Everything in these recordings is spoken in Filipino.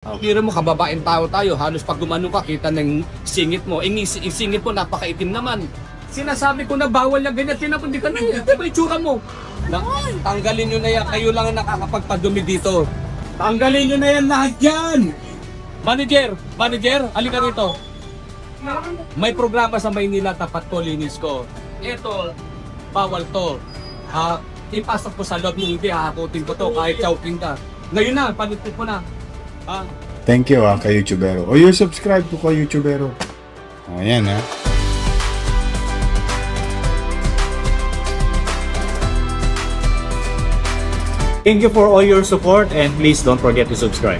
Biro mo, kababaeng tao tayo, halos pag gumano ka, kita ng singit mo. Singit mo, napakaitim naman. Sinasabi ko na bawal na ganyan, tinapundi ka na, hindi ba itsura mo? Tanggalin nyo na yan, kayo lang ang nakakapagpadumi dito. Tanggalin nyo na yan lahat yan! Manager, halika rito. May programa sa Maynila, tapat ko, linis ko. Ito, bawal to. Ipasok ko sa loob mo, hindi hahakutin ko to kahit chowking ka. Ngayon na, panutin ko na. Thank you ka-YouTubero. O you subscribe to ka-YouTubero. Ayan ha. Thank you for all your support and please don't forget to subscribe.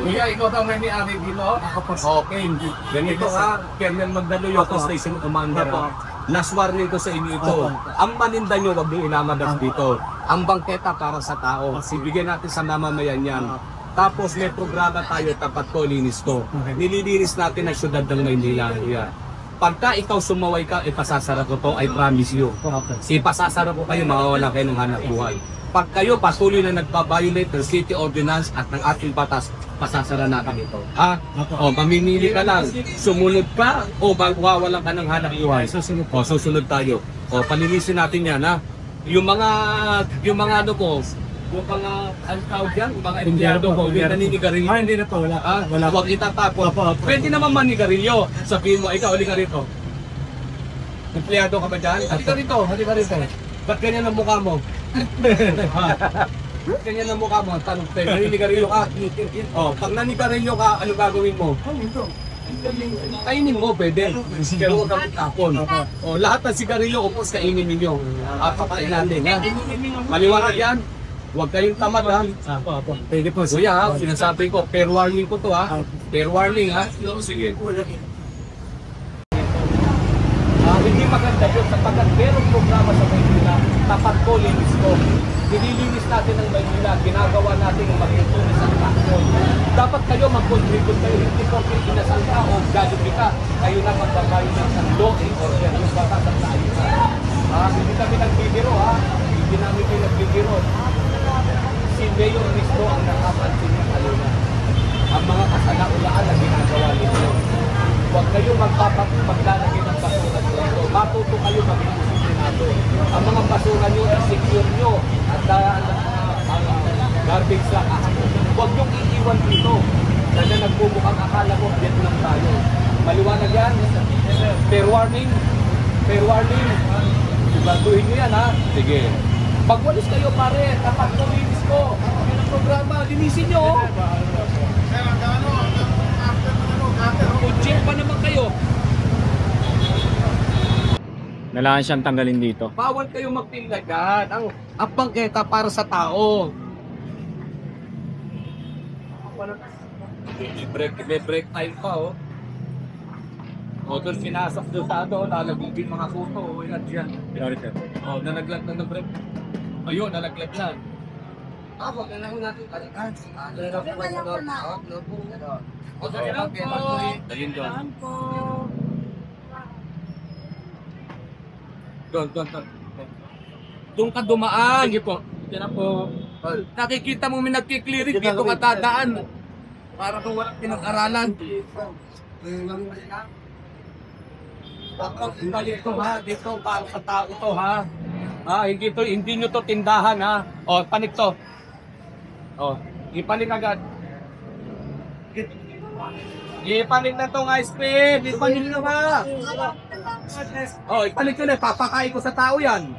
Kuya, ikaw daw may ari dito? Ako po. Okay. Ganito ha, Colonel Magdaloy ako, Station Commander. Last warning ko sa inyo ito. Ang paninda nyo, wag nyo ilamagas dito. Ang bangketa para sa tao. Ibigyan natin sa namamayan yan. Tapos may programa tayo, tapat ko, linis ko. Nililinis natin ang syudad ng Maynila. Pagka ikaw sumaway ka, ipasasara ko to, I promise you. Ipasasara ko kayo, mawawala kayo ng hanap buhay. Pag kayo patuloy na nagpa-violate ng city ordinance at ng ating batas, pasasara natin ito. O, mamimili ka lang. Sumunod ka o wawalan ka ng hanap buhay. O, susunod tayo. O, panilisin natin yan, ha? Yung mga ano po, yung mga tawag yan, yung mga empleyado ko, yung naninigarilyo. Hindi na to, wala. Huwag itatapon. Pwede naman manigarilyo. Sabihin mo, ikaw, halika rito. Empleyado ka ba dyan? Halika rito. Ba't ganyan ang mukha mo? Ganyan ang mukha mo, tanong tayo, naninigarilyo ka. O, pag naninigarilyo ka, ano gagawin mo? Kainin mo, pwede. Pero huwag kang tapon. O, lahat ng sigarilyo, upos kainin ninyo. Pakain natin, ha? Maliwanag yan? Huwag kayong tamad, ha? Pwede po. Kuya, ha? Sinasabi ko, fair warning ko to, ha? Fair warning, ha? Sige. Hindi maganda yun sapagkat merong programa sa Maynila, tapat ko, linis ko. Nililinis natin ang Maynila, ginagawa natin ang magtutunis ang takon. Dapat kayo mag-contribute kayo, hindi ko pinasal ka o galubi ka. Kayo na magbabayo ng law and order, yung batas at naayusan. Hindi kami nagbibiro, ha? Hindi namin kayo nagbibiro. Si Mayor Risto ang nakapansin niya kayo na. Ang mga kasalaulaan na ginagawa ninyo. Huwag kayo maglalagay ng basura dito. Matuto kayo maging disiplinado. Ang mga basura nyo, i-secure nyo. At garbage lang. Huwag nyo iiwan dito. Dahil nagbubukhang akala ko, Vietnam tayo. Maliwanag yan. Fair warning. Fair warning. Ibantuhin nyo yan, ha? Sige. Pagwalis kayo, pare. Tapat ko, linis ko. Yun ang programa. Linisin nyo. Check pa naman kayo. Kailangan siyang tanggalin dito. Bawal kayo magpinlagan. Ang bangketa para sa tao. May break time pa, oh. O, doon sinasok doon sa ano, lalagugin mga kuto. O, yan dyan. O, nalaglag na ng break. Ayun, nalaglag na. Wag na lang natin balikan. O, dali lang po. Dalhin doon. Doon. Doon ka dumaan. Sige po. Yan po. Nakikita mo may nagkiklirik dito ka tadaan. Para kung walang pinag-aralan. Dito ha. Dito para sa tao to ha. Hindi nyo to tindahan ha. O, panik to. O, ipanik agad. Ipanik na tong ice cream. Ipanik na ba? Oh, ipanik ko na. Papakain ko sa tao yan.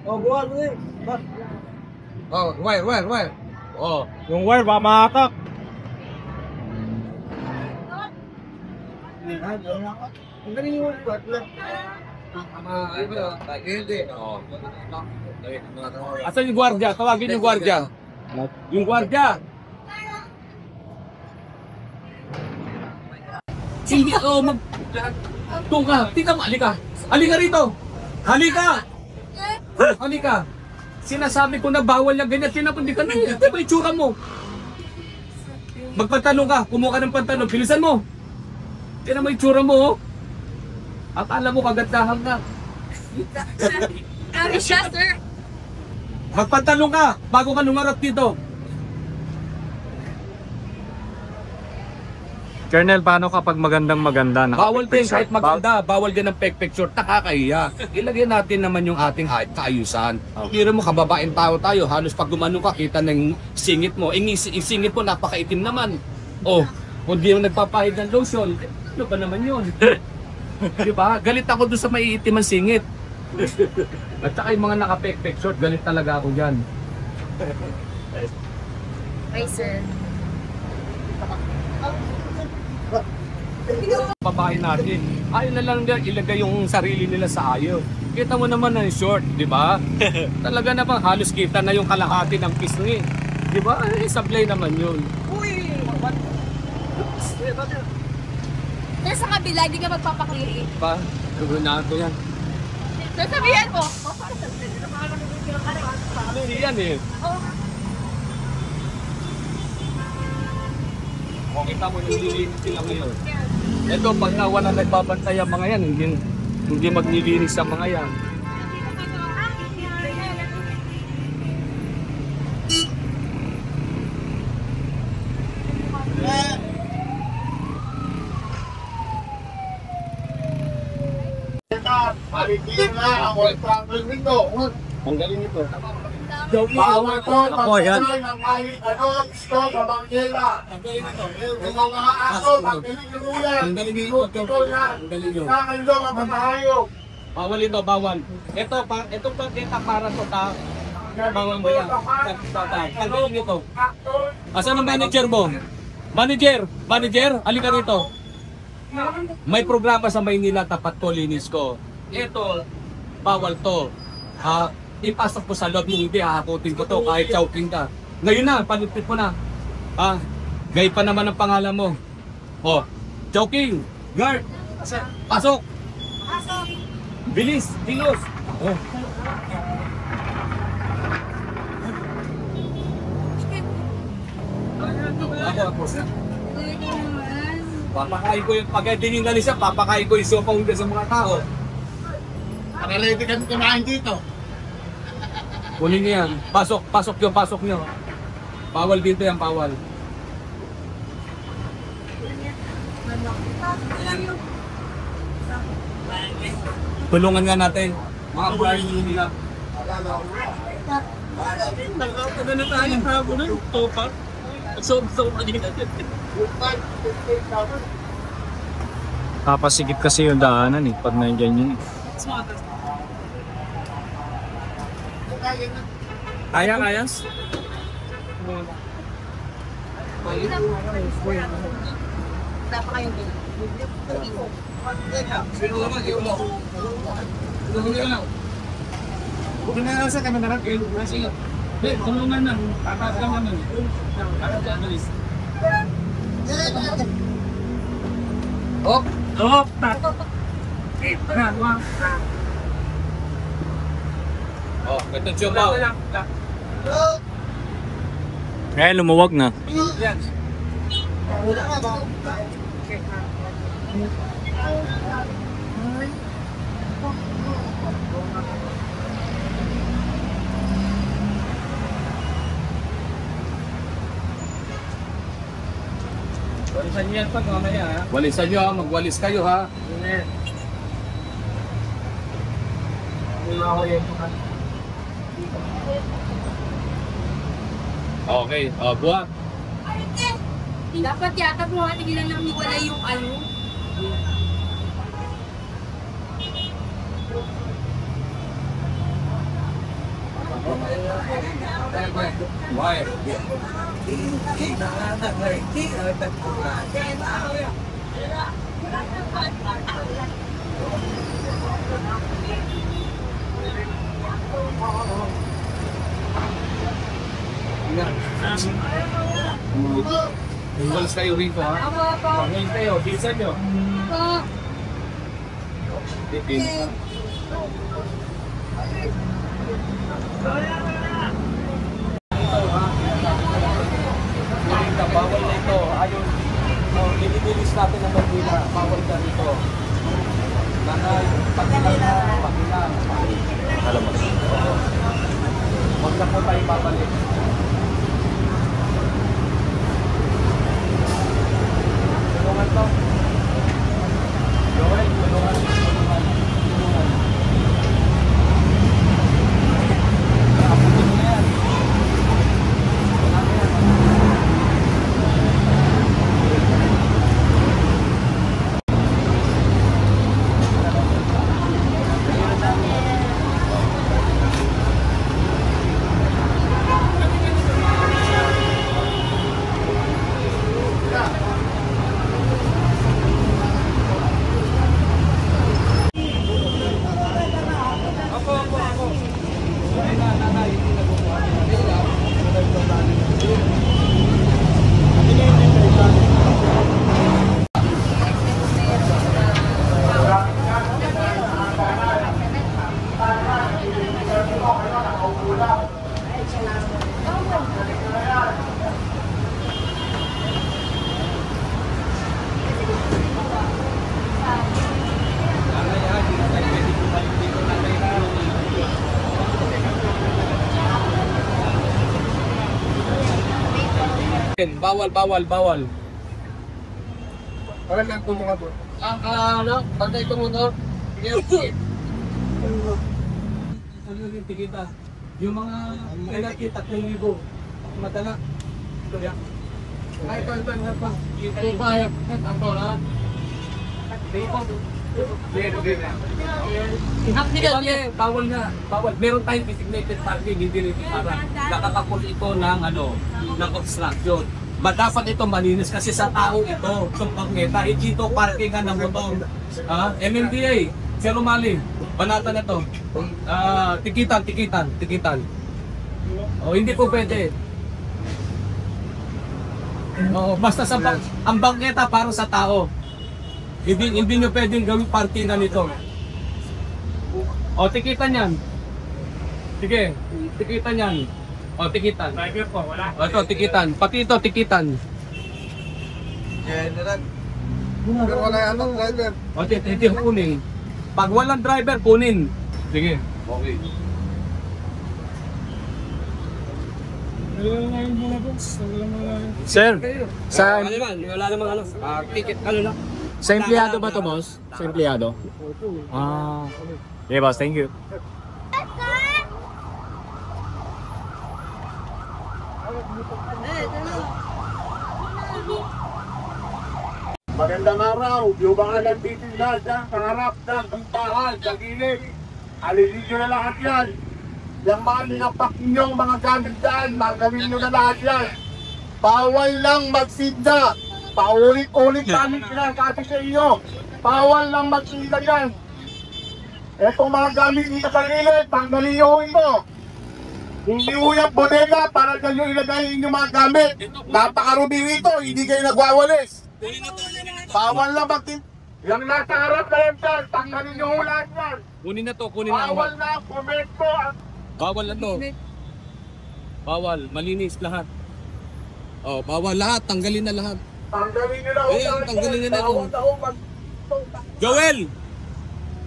Oh, buwan eh. Oh, where? Oh. Yung wire, ba makakak? Ang galing yung wire. Asan yung gwardiya? Tawagin yung gwardiya. Yung gwardiya. Hindi, Doon ka, tika mo, halika. Halika rito. Halika. Sinasabi ko na bawal na ganyan, tinapon di ka na, ito ba itsura mo? Magpantalong ka, kumuha ka ng pantalong, bilisan mo. Tignan mo itsura mo, oh. Akala mo kagandahan ka. Kami siya, sir. Magpantalong ka, bago ka lumarap dito. Colonel, paano kapag magandang-maganda? Bawal din, kahit maganda, bawal din ang pek-picture, nakakahiya. Ilagay natin naman yung ating kaayusan. Biro mo, kababaeng tao tayo, halos pag gumano ka, kita ng singit mo. Yung singit mo, napakaitim naman. Oh, kung di mo nagpapahid ng lotion, ano ba naman yun? Di ba? Galit ako doon sa maiitim ang singit. At saka yung mga naka-pek-picture, galit talaga ako dyan. Hi, sir. Babae natin, ayaw na lang nila ilagay yung sarili nila sa ayaw. Kita mo naman ang short, di ba? Talaga naman halos kita na yung kalahati ng pisngi. Di ba? Sablay naman yun. Uy! Nasa kabila, hindi ka magpapakili. Pa, tugunan ko yan. Sasabihan mo. Ano yan eh? Kita mo yung nililinis sila ngayon. Ito, pag wala nagbabantay ang mga yan, hindi magnilinis ang mga yan. Ang galing nito. Bawal to, Ako, yan. ng kahit ano, gusto, kabangyela. Yung mga aso, pagpiling yung ulan. Ang galing nito. Ito yan. Ang galing nyo. Nakakalo ka matahayog. Bawal ito, bawal. Itong pagkita para to ta. Bawal mo yan. Tanggalin nito. Asan ang manager mo? Manager, alika rito. May programa sa Maynila, tapat ko, linis ko. Ito, bawal to. Ipasok ko sa loob, hindi, hahakutin ko to kahit chowking ka. Ngayon na, panipit mo na. Gay pa naman ang pangalan mo. Oh, chowking, guard, pasok. Bilis, bilos. Oh. Ako. Papakain ko yung pag-diningali siya, papakain ko yung sopong sa mga tao. Nakaliti kami kumain dito. Kunin niyo yan. Pasok nyo. Bawal dito yan, bawal. Tulungan nga natin. Mga buhay nila. Nagkakita na tayo habo na yung topak. So, Papasigip kasi yung daanan eh, pag nandiyan yun. Kaya? Dapat kayong Sino naman, iyo mo. Huwag na lang sa kamera kayo. Sige. Tulungan na. Tatas ka naman. Tatas. Op! Oh, ganun siya ba? Eh, lumuwag na. Yan. Walisan niyo yan pag mamaya ha. Walisan nyo ha, magwalis kayo ha. Okay, buwan. Dapat yata po nga tigilan lang wala yung ano. Why? Walis kayo rito ha. Walis kayo, bilisan nyo. Tipin. Ayun. Dinidilis natin ang Manila. Bawal ka rito. Nanay, pagilang na, pagilang. Alam mo. Huwag na po tayo babalik. Tulungan to. Joel, tulungan. Nakaputin mo na yan. Wala na yan. Bawal, bawal, bawal. Parang lang po mga po. Pagka ito muna. Tikita. Yung mga nakita, 3,000. Madala. Ito yan. Ay, ito. Ito ba? Ito na. Bawal nga. Bawal. Meron tayong designated parking. Hindi rin para nakakapul ito ng ng obstruction. Dapat ito malinis kasi sa tao ito. Itong pangeta. Ito parking nga ng motor. MMDA. Sir Romali. Banata na to. Tikitan. Hindi po pwede. Basta ang bangketa para sa tao. Hindi nyo pwedeng gawing parkingan nito. Tikitan yan. Sige, tikitan yan. Tikitan. Driver po, wala. Ito, tikitan. Pati ito, tikitan. Pero wala yan ang driver. Hindi kunin. Pag walang driver, kunin. Sige. Okay. Sir, sa Wala namang ticket, lang. sa empleyado ba to, boss? Sa empleyado? Yeah, boss. Thank you. Magandang araw, yung mga nagtitinda dyan, pangarap ng buntahan, sa gilid. Alisin nyo na lahat yan. Yung mga ninapak ninyong mga gamit dyan, magawin nyo na lahat yan. Bawal lang magsinda. Paulit-ulit namin kinakati sa inyo. Bawal lang magsinda yan. Etong mga gamit dito sa gilid, tanggalin nyo ito. Hindi ho yung bodega para dyan yung ilagay inyong mga gamit. Napakarubi ito, hindi kayo nagwawalis. Bawal lang magtinda. Yung nasa harap na yan dyan, tanggalin nyo ho lahat yan. Kunin na to, kunin na. Bawal na, komento. Bawal na to. Bawal, malinis lahat. Bawal lahat, tanggalin na lahat. Tanggalin nyo na ho. Tanggalin nyo na to. Bawal na ho. Joel!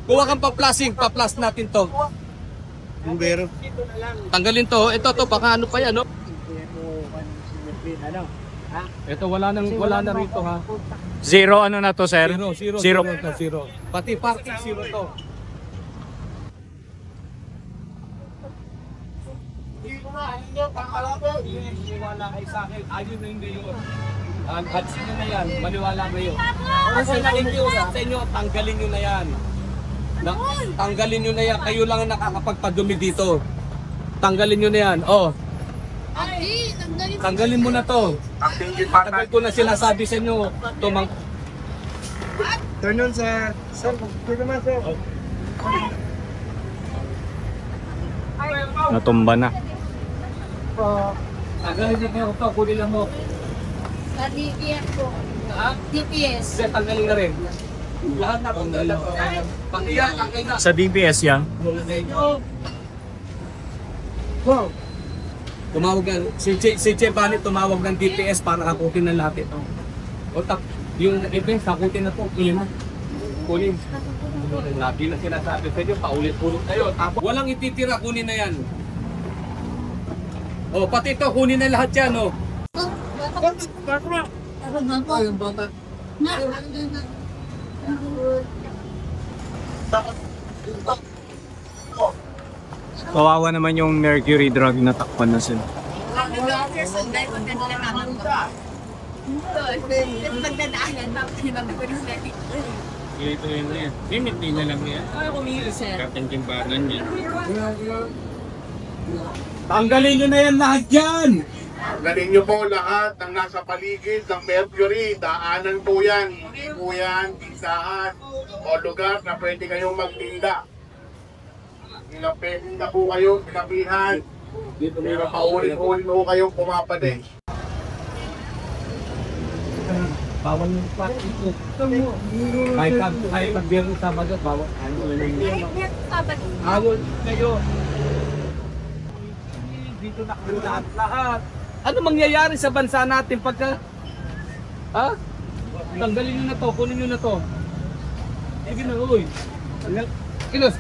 Kuha kang pa-plus natin to. Bumbero. Tanggalin to. Ito to, baka ano pa yan, no? Ito wala na rito, ha. Zero ano na to, sir? Zero. Pati parking zero to. Maniwala kayo sa akin. Ayun na hindi yun. At sino na yan? Maniwala kayo. Sa inyo, tanggalin nyo na yan. Tanggalin nyo na yan. Kayo lang ang nakakapagpadumi dito. Tanggalin nyo na yan. Tanggalin mo na to. Tagal ko na sinasabi sa inyo. Turn on, sir. Sir, pwede naman, sir. Natumba na. Tanggalin nyo na to. Kunin lang mo. Sa DPS po. DPS. Tanggalin na rin. Lahat na tanggalin. Pakiyan, tanggalin na. Sa DPS yan? Tumawag na, si Che Banit tumawag ng DPS para akutin ng lahat ito. O tap, yung event, sakutin na po. Kunin na. Kunin. Lagi na sinasabi sa inyo, paulit-ulit kayo. Tapos, walang ititira, kunin na yan. O, pati ito, kunin na lahat yan, o. Kawawa naman yung Mercury drug na takpan na sila. Magdadaanan, tapos mag-ready. Ito yun na yan. Limit din na lang yan. Ay, kumili, sir. Kapag timbangan yan. Tanggalin nyo na yan lahat yan! Galing nyo po lahat ng nasa paligid ng Mercury. Daanan po yan. Hindi po yan tindahan o lugar na pwede kayong magtinda. Pinapenda po kayo, pinapihan. Pero paulit-ulit po kayong pumapade. Bawal yung plastic. Kahit pag-biyang Sabado, bawal. Awol kayo. Dito na kayo lahat. Ano mangyayari sa bansa natin pagka... Ha? Tanggalin nyo na to, kunin nyo na to. Sige na, uy. Kilos.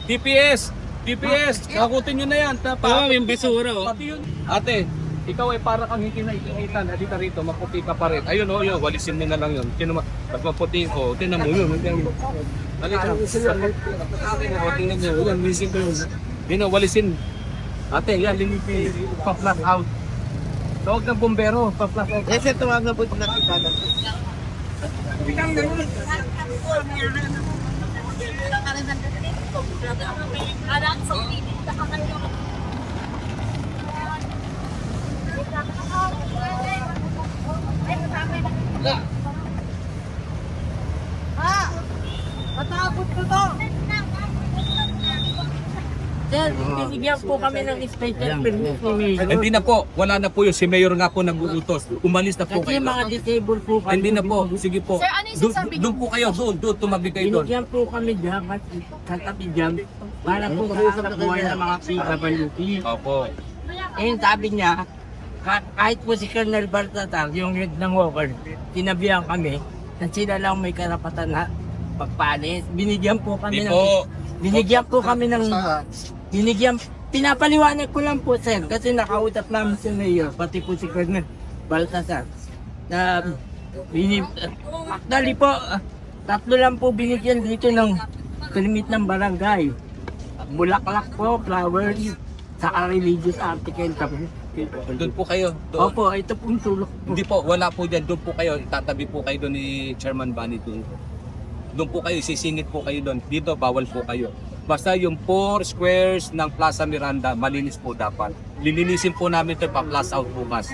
DPS, kakutin nyo na yan. Oo, yung basura, oh. Pati yun. Ate, ikaw ay para kang hikinahitan. Halika rito, maputi ka pa rin. Ayun, oh, yun, walisin mo na lang yun. Pag maputi ko, tinan mo yun. Halika. Tingnan nyo, yun, walisin ko yun. Yun, walisin. Ate, yan, limiti. Pa-flat out. Tawag ng bombero, pa-flat out. Yes, ito ang nabot na kita. Matakot ko to! Sir, binigyan po kami ng special permit ni Mayor. Hindi na po, wala na po yun. Si Mayor nga po nag-uutos. Umalis na po Kasi kayo. mga disabled po kami. Hindi na po, sige po. Sir, ano yung sasabi niyo? Doon po kayo, doon, tumabi kayo doon. Binigyan po kami dyan at katabi dyan para po sa buhay ng mga PWP. Opo. Eh, sabi niya, kahit po si Colonel Baltasar, yung head ng Walker, tinabihan kami na sila lang may karapatan na pagpalis. Binigyan po kami Di ng... po. Binigyan po kami ng... Pinapaliwanag ko lang po, sir, kasi nakausap namin si Mayor, pati po si Colonel Baltasar. Na, actually po, tatlo lang po binigyan dito ng permit ng barangay. Bulaklak po, flowers, saka religious article. Doon po kayo. Doon. Opo, ito pong tulok po. Hindi po, wala po dyan. Doon po kayo. Tatabi po kayo doon ni Chairman Bunny doon. Doon po kayo, sisingit po kayo doon. Dito, bawal po kayo. Basta yung 4 squares ng Plaza Miranda, malinis po dapat. Lilinisin po namin ito pa-plus out bukas.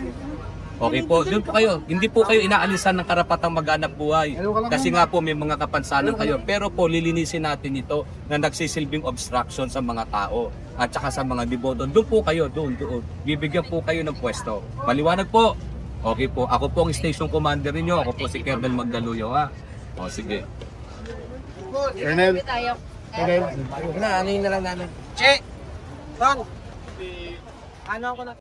Okay po, doon po kayo. Hindi po kayo inaalisan ng karapatang mag-anak buhay. Kasi nga po may mga kapansanan kayo. Pero po, lilinisin natin ito na nagsisilbing obstruction sa mga tao at saka sa mga deboto. Doon po kayo, doon. Bibigyan po kayo ng pwesto. Maliwanag po. Okay po, ako po ang station commander ninyo. Ako po si Colonel Magdaluyo, ha? O, sige. Colonel, Ano yun na lang namin? Che! Bang! Ano ako na?